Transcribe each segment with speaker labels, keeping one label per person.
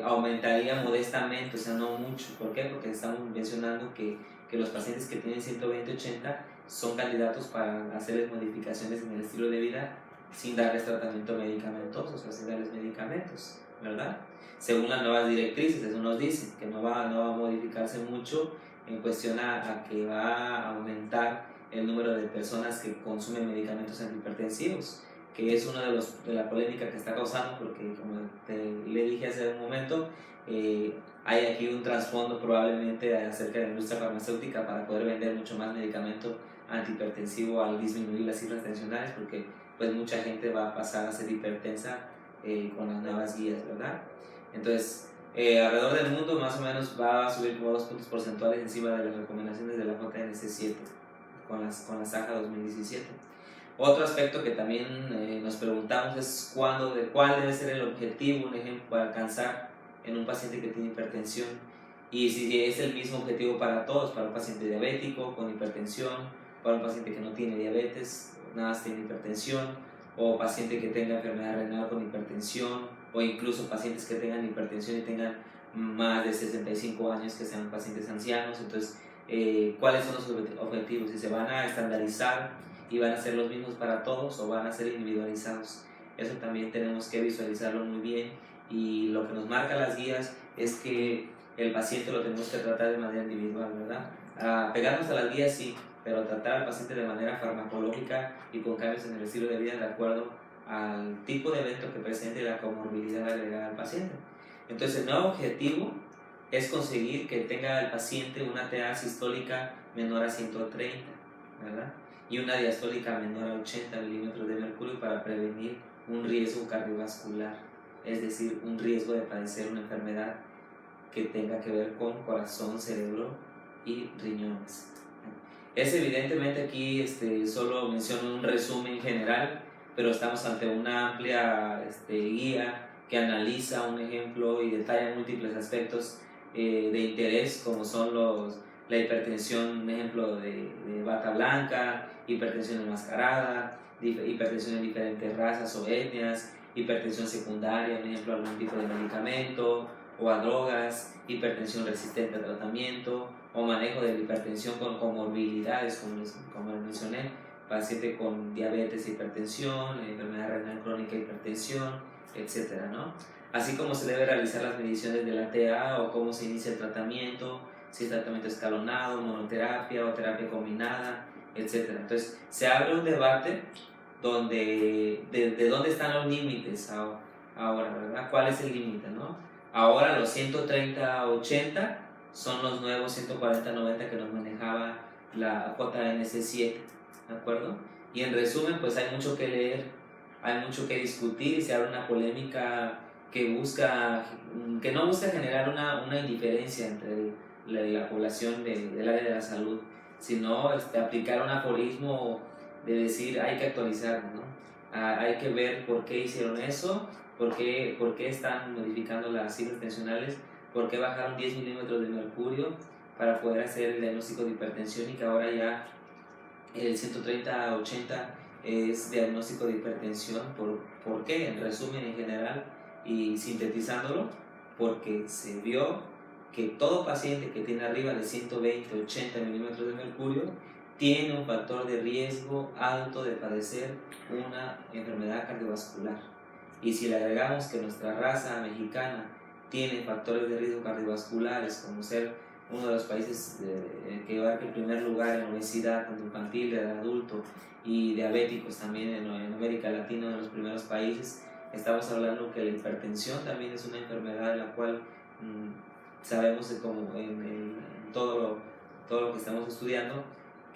Speaker 1: aumentaría modestamente, o sea, no mucho. ¿Por qué? Porque estamos mencionando que los pacientes que tienen 120-80 son candidatos para hacerles modificaciones en el estilo de vida sin darles tratamiento medicamentoso, o sea, sin darles medicamentos, ¿verdad? Según las nuevas directrices, eso nos dice que no va a modificarse mucho en cuestión a que va a aumentar el número de personas que consumen medicamentos antihipertensivos, que es una de la polémica que está causando, porque como le dije hace un momento, hay aquí un trasfondo probablemente acerca de la industria farmacéutica para poder vender mucho más medicamento antihipertensivo al disminuir las cifras tensionales, porque pues mucha gente va a pasar a ser hipertensa con las nuevas guías, ¿verdad? Entonces, alrededor del mundo más o menos va a subir como 2 puntos porcentuales encima de las recomendaciones de la JNC7 con la SAJA 2017. Otro aspecto que también nos preguntamos es cuál debe ser el objetivo, un ejemplo, para alcanzar en un paciente que tiene hipertensión, y si es el mismo objetivo para todos, para un paciente diabético con hipertensión, para un paciente que no tiene diabetes, nada más tiene hipertensión, o paciente que tenga enfermedad renal con hipertensión, o incluso pacientes que tengan hipertensión y tengan más de 65 años, que sean pacientes ancianos. Entonces, ¿cuáles son los objetivos? Si se van a estandarizar y van a ser los mismos para todos o van a ser individualizados. Eso también tenemos que visualizarlo muy bien, y lo que nos marca las guías es que el paciente lo tenemos que tratar de manera individual, ¿verdad? Pegarnos a las guías sí, pero tratar al paciente de manera farmacológica y con cambios en el estilo de vida de acuerdo al tipo de evento que presente y la comorbilidad agregada al paciente. Entonces, el nuevo objetivo es conseguir que tenga el paciente una TA sistólica menor a 130, ¿verdad? Y una diastólica menor a 80 milímetros de mercurio para prevenir un riesgo cardiovascular, es decir, un riesgo de padecer una enfermedad que tenga que ver con corazón, cerebro y riñones. Es evidentemente aquí solo menciono un resumen general, pero estamos ante una amplia guía que analiza un ejemplo y detalla múltiples aspectos de interés, como son la hipertensión, un ejemplo de bata blanca, hipertensión enmascarada, hipertensión en diferentes razas o etnias, hipertensión secundaria, un ejemplo, algún tipo de medicamento o a drogas, hipertensión resistente a tratamiento, o manejo de la hipertensión con comorbilidades, como les mencioné, paciente con diabetes, hipertensión, enfermedad renal crónica, hipertensión, etcétera, ¿no? Así como se debe realizar las mediciones de la TA o cómo se inicia el tratamiento, si es tratamiento escalonado, monoterapia o terapia combinada, etcétera. Entonces, se abre un debate de dónde están los límites ahora, ¿verdad? ¿Cuál es el límite, no? Ahora los 130-80 son los nuevos 140-90 que nos manejaba la JNC7, ¿de acuerdo? Y en resumen, pues hay mucho que leer, hay mucho que discutir, y se abre una polémica que no busca generar una indiferencia entre la población del área de la salud, sino aplicar un aforismo de decir hay que actualizar, ¿no? Hay que ver por qué hicieron eso, por qué están modificando las cifras tensionales, por qué bajaron 10 milímetros de mercurio para poder hacer el diagnóstico de hipertensión, y que ahora ya el 130-80 es diagnóstico de hipertensión. ¿Por qué? En resumen, en general y sintetizándolo, porque se vio que todo paciente que tiene arriba de 120-80 milímetros de mercurio tiene un factor de riesgo alto de padecer una enfermedad cardiovascular. Y si le agregamos que nuestra raza mexicana tiene factores de riesgo cardiovasculares, como ser uno de los países que va en primer lugar en obesidad, tanto infantil, de adulto, y diabéticos también en América Latina, uno de los primeros países, estamos hablando que la hipertensión también es una enfermedad de la cual sabemos como en todo lo que estamos estudiando,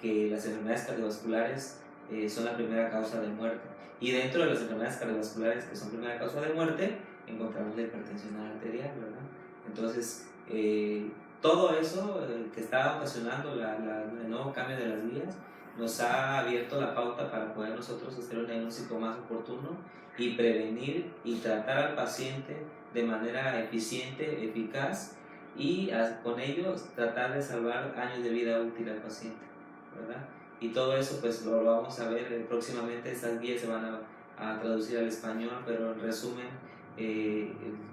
Speaker 1: que las enfermedades cardiovasculares son la primera causa de muerte. Y dentro de las enfermedades cardiovasculares que son primera causa de muerte, encontramos la hipertensión arterial, ¿verdad? Entonces, todo eso que está ocasionando el nuevo cambio de las guías nos ha abierto la pauta para poder nosotros hacer un diagnóstico más oportuno y prevenir y tratar al paciente de manera eficiente, eficaz, y con ello tratar de salvar años de vida útil al paciente, ¿verdad? Y todo eso pues lo vamos a ver próximamente. Estas guías se van a traducir al español, pero en resumen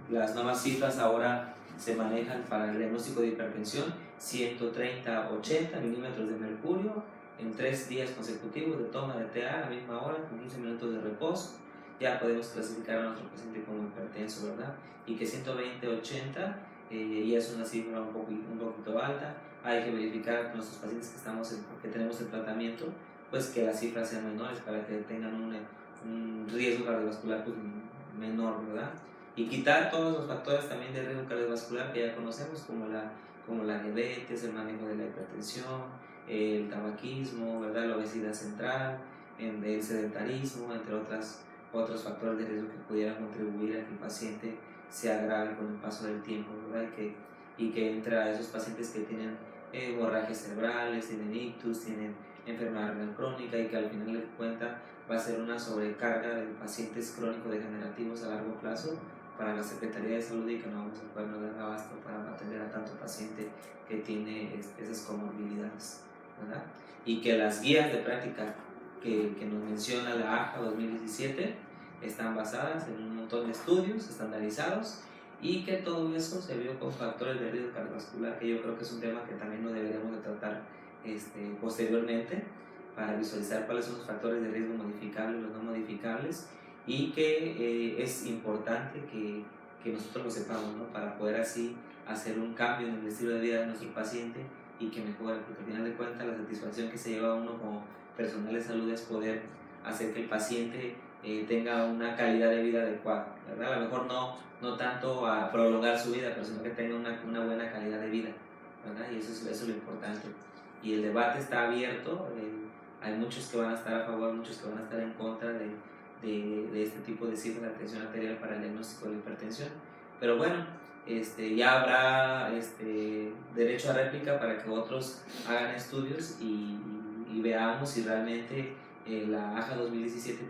Speaker 1: Las nuevas cifras ahora se manejan para el diagnóstico de hipertensión: 130-80 milímetros de mercurio en 3 días consecutivos de toma de TA a la misma hora con 15 minutos de reposo. Ya podemos clasificar a nuestro paciente como hipertenso, ¿verdad? Y que 120-80 ya es una cifra un poquito alta. Hay que verificar con nuestros pacientes que tenemos el tratamiento, pues que las cifras sean menores para que tengan un riesgo cardiovascular pues, menor, ¿verdad? Y quitar todos los factores también de riesgo cardiovascular que ya conocemos, como la diabetes, el manejo de la hipertensión, el tabaquismo, ¿verdad? La obesidad central, el sedentarismo, entre otros factores de riesgo que pudieran contribuir a que el paciente se agrave con el paso del tiempo, ¿verdad? Y que entre a esos pacientes que tienen hemorragias cerebrales, tienen ictus, tienen enfermedad renal crónica, y que al final de cuentas va a ser una sobrecarga de pacientes crónicos degenerativos a largo plazo para la Secretaría de Salud, y que no vamos a poder dar abasto para atender a tanto paciente que tiene esas comorbilidades, ¿verdad? Y que las guías de práctica que nos menciona la AJA 2017 están basadas en un montón de estudios estandarizados, y que todo eso se vio con factores de riesgo cardiovascular, que yo creo que es un tema que también no deberíamos de tratar posteriormente, para visualizar cuáles son los factores de riesgo modificables y los no modificables, y que es importante que nosotros lo sepamos, ¿no? Para poder así hacer un cambio en el estilo de vida de nuestro paciente y que mejore, porque al final de cuentas la satisfacción que se lleva uno como personal de salud es poder hacer que el paciente tenga una calidad de vida adecuada, ¿verdad? A lo mejor no tanto a prolongar su vida, pero sino que tenga una buena calidad de vida, ¿verdad? Y eso es lo importante. Y el debate está abierto, hay muchos que van a estar a favor, muchos que van a estar en contra de este tipo de cifras de tensión arterial para el diagnóstico de la hipertensión. Pero bueno, ya habrá derecho a réplica para que otros hagan estudios y veamos si realmente la AJA 2017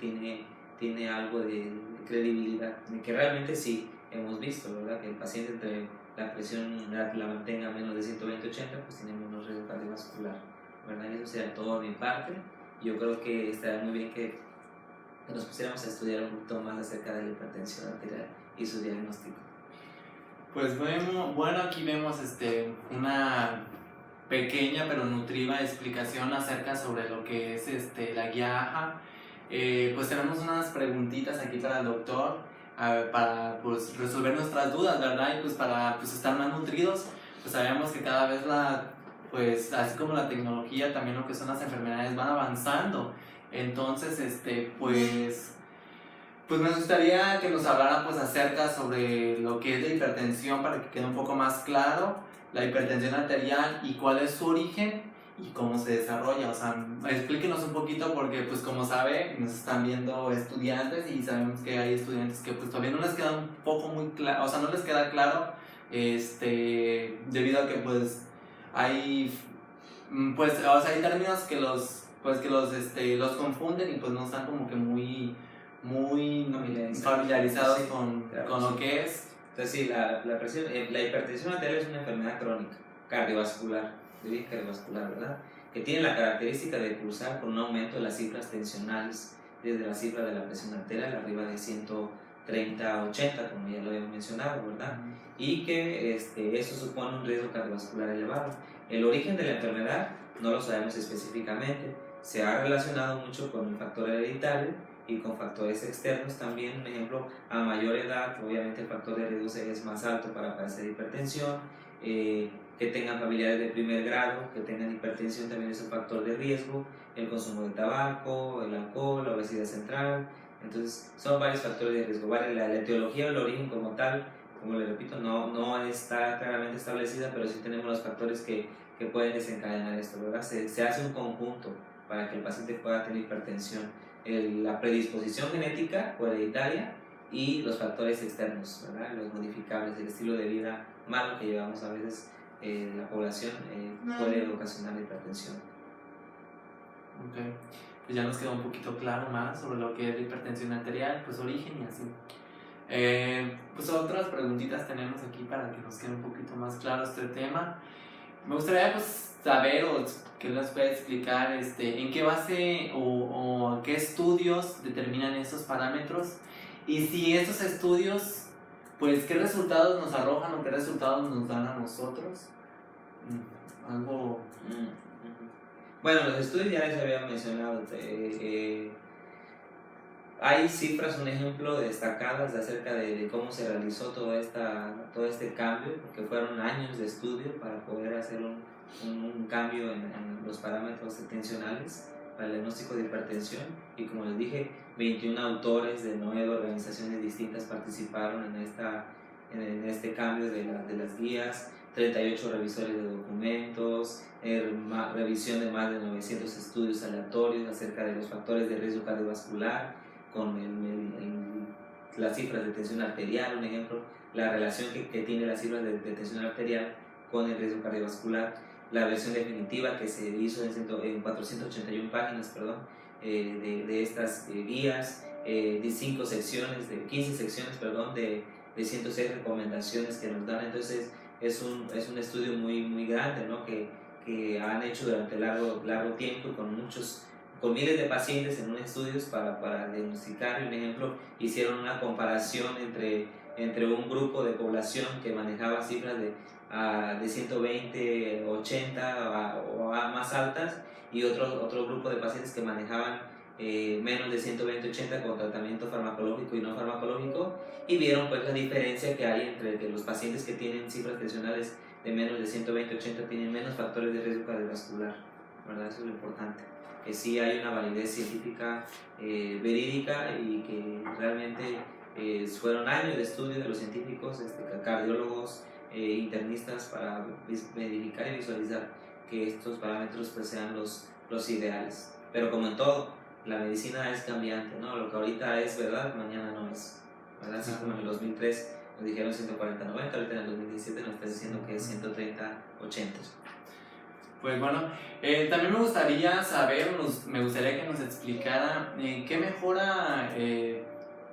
Speaker 1: tiene algo de credibilidad, de que realmente sí hemos visto, ¿verdad? Que el paciente, entre la presión la mantenga menos de 120-80, pues tiene menos riesgo cardiovascular, ¿verdad? Y eso sería todo de mi parte. Yo creo que estaría muy bien que nos pusiéramos a estudiar un poquito más acerca de la hipertensión arterial y su diagnóstico.
Speaker 2: Pues bueno, aquí vemos una pequeña pero nutritiva explicación acerca sobre lo que es la guía AJA. Pues tenemos unas preguntitas aquí para el doctor, para pues resolver nuestras dudas, ¿verdad? Y pues para pues estar más nutridos. Pues sabemos que cada vez pues así como la tecnología, también lo que son las enfermedades van avanzando. Entonces pues me gustaría que nos hablara pues acerca sobre lo que es la hipertensión, para que quede un poco más claro la hipertensión arterial y cuál es su origen y cómo se desarrolla. O sea, explíquenos un poquito, porque pues como sabe, nos están viendo estudiantes y sabemos que hay estudiantes que pues todavía no les queda un poco muy claro, o sea, no les queda claro debido a que pues hay hay términos que los confunden y pues no están como que muy familiarizados
Speaker 1: sí,
Speaker 2: con lo que es.
Speaker 1: Entonces sí, la hipertensión arterial es una enfermedad crónica, cardiovascular, ¿verdad? Que tiene la característica de cursar con un aumento de las cifras tensionales, desde la cifra de la presión arterial arriba de 130-80, como ya lo habíamos mencionado, ¿verdad? Y que eso supone un riesgo cardiovascular elevado. El origen de la enfermedad no lo sabemos específicamente, se ha relacionado mucho con el factor hereditario y con factores externos también. Por ejemplo, a mayor edad, obviamente el factor de riesgo es más alto para padecer hipertensión. Que tengan familiares de primer grado, que tengan hipertensión, también es un factor de riesgo. El consumo de tabaco, el alcohol, la obesidad central. Entonces, son varios factores de riesgo. Vale, la etiología o el origen como tal, como le repito, no está claramente establecida, pero sí tenemos los factores que pueden desencadenar esto, ¿verdad? Se hace un conjunto para que el paciente pueda tener hipertensión. La predisposición genética o hereditaria y los factores externos, ¿verdad? Los modificables, el estilo de vida malo que llevamos a veces la población puede ocasionar hipertensión.
Speaker 2: Ok, pues ya nos quedó un poquito claro más sobre lo que es la hipertensión arterial, pues origen y así. Pues otras preguntitas tenemos aquí para que nos quede un poquito más claro este tema. Me gustaría pues saber, o que nos pueda explicar en qué base o qué estudios determinan esos parámetros, y si esos estudios pues qué resultados nos arrojan o qué resultados nos dan a nosotros. Algo...
Speaker 1: Bueno, los estudios ya les había mencionado. Hay cifras, un ejemplo destacadas acerca de cómo se realizó todo este cambio, porque fueron años de estudio para poder hacer un cambio en los parámetros tensionales para el diagnóstico de hipertensión. Y como les dije, 21 autores de 9 organizaciones distintas participaron en este cambio de las guías, 38 revisores de documentos, revisión de más de 900 estudios aleatorios acerca de los factores de riesgo cardiovascular, con las cifras de tensión arterial, un ejemplo, la relación que tiene las cifras de tensión arterial con el riesgo cardiovascular, la versión definitiva que se hizo en 481 páginas, de estas guías, de 15 secciones, de 106 recomendaciones que nos dan. Entonces es un estudio muy grande, ¿no? que han hecho durante largo tiempo y con miles de pacientes en unos estudios para diagnosticar. Y un ejemplo, hicieron una comparación entre un grupo de población que manejaba cifras de 120, 80 o a más altas, y otro grupo de pacientes que manejaban menos de 120, 80 con tratamiento farmacológico y no farmacológico, y vieron pues la diferencia que hay entre que los pacientes que tienen cifras tensionales de menos de 120, 80 tienen menos factores de riesgo cardiovascular, ¿verdad? Eso es lo importante, que sí hay una validez científica verídica, y que realmente fueron años de estudio de los científicos, cardiólogos, internistas, para verificar y visualizar que estos parámetros pues sean los ideales. Pero como en todo, la medicina es cambiante, ¿no? Lo que ahorita es verdad, mañana no es, ¿verdad? Así como en el 2003 nos dijeron 140-90, ahorita en el 2017 nos está diciendo que es 130-80.
Speaker 2: Pues bueno, también me gustaría saber, me gustaría que nos explicara qué mejora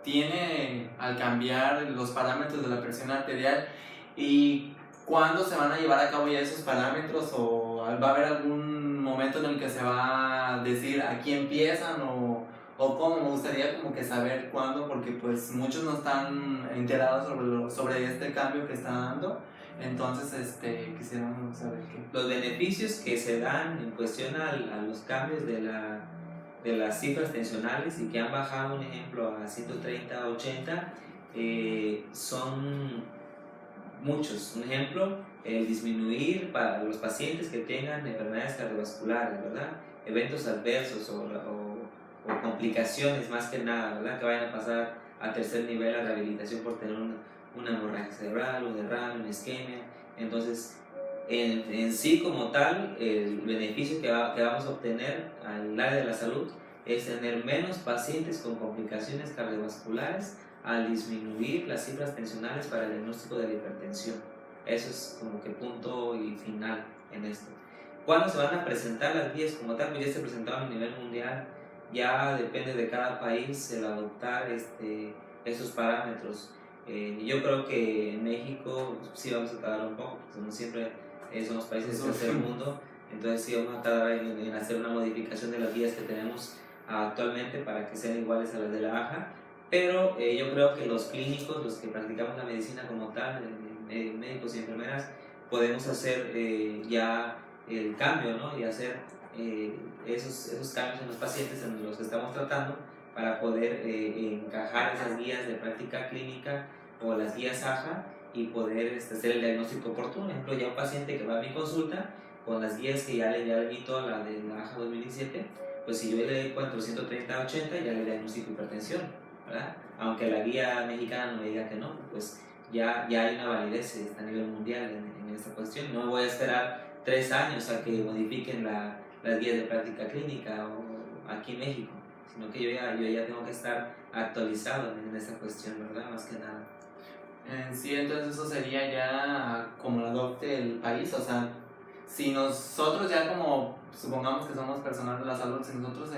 Speaker 2: tiene al cambiar los parámetros de la presión arterial, y cuándo se van a llevar a cabo ya esos parámetros, o va a haber algún momento en el que se va a decir aquí empiezan, o cómo. Me gustaría como que saber cuándo, porque pues muchos no están enterados sobre este cambio que está dando. Entonces, quisiéramos saber
Speaker 1: los beneficios que se dan en cuestión a los cambios de las cifras tensionales, y que han bajado, un ejemplo, a 130, 80, son muchos. Un ejemplo, el disminuir para los pacientes que tengan enfermedades cardiovasculares, ¿verdad? Eventos adversos o complicaciones, más que nada, ¿verdad? Que vayan a pasar a tercer nivel a rehabilitación por tener una hemorragia cerebral, un derrame, una isquemia. Entonces, en sí como tal, el beneficio que vamos a obtener al área de la salud es tener menos pacientes con complicaciones cardiovasculares al disminuir las cifras tensionales para el diagnóstico de la hipertensión. Eso es como que punto y final en esto. ¿Cuándo se van a presentar las guías como tal? Pues ya se presentaron a nivel mundial. Ya depende de cada país el adoptar esos parámetros. Yo creo que en México sí vamos a tardar un poco, porque como siempre somos países del tercer mundo, entonces sí vamos a tardar en hacer una modificación de las guías que tenemos actualmente para que sean iguales a las de la AJA. Pero yo creo que los clínicos, los que practicamos la medicina como tal, médicos y enfermeras, podemos hacer ya el cambio, ¿no? Y hacer esos cambios en los pacientes en los que estamos tratando, para poder encajar esas guías de práctica clínica o las guías AJA, y poder hacer el diagnóstico oportuno. Por ejemplo, ya un paciente que va a mi consulta con las guías que ya le invito a la de la AJA 2017, pues si yo le encuentro 130-80, ya le diagnostico hipertensión, ¿verdad? Aunque la guía mexicana no me diga que no, pues ya hay una validez a nivel mundial en esta cuestión. No voy a esperar 3 años a que modifiquen las guías de práctica clínica o aquí en México, sino que yo ya tengo que estar actualizado en esta cuestión, ¿verdad? Más que nada.
Speaker 2: Sí, entonces eso sería ya como lo adopte el país. O sea, si nosotros ya, como supongamos que somos personal de la salud, si nosotros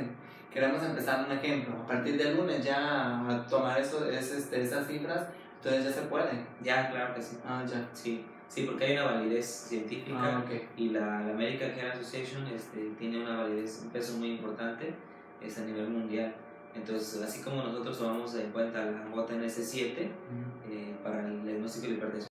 Speaker 2: queremos empezar, un ejemplo, a partir del lunes ya a tomar esas cifras, entonces ya se puede.
Speaker 1: Ya, claro que sí.
Speaker 2: Ya.
Speaker 1: Sí, porque hay una validez científica.
Speaker 2: Okay.
Speaker 1: Y la American Heart Association tiene una validez, un peso muy importante a nivel mundial. Entonces, así como nosotros tomamos en cuenta la gota NS7 para el diagnóstico de hipertensión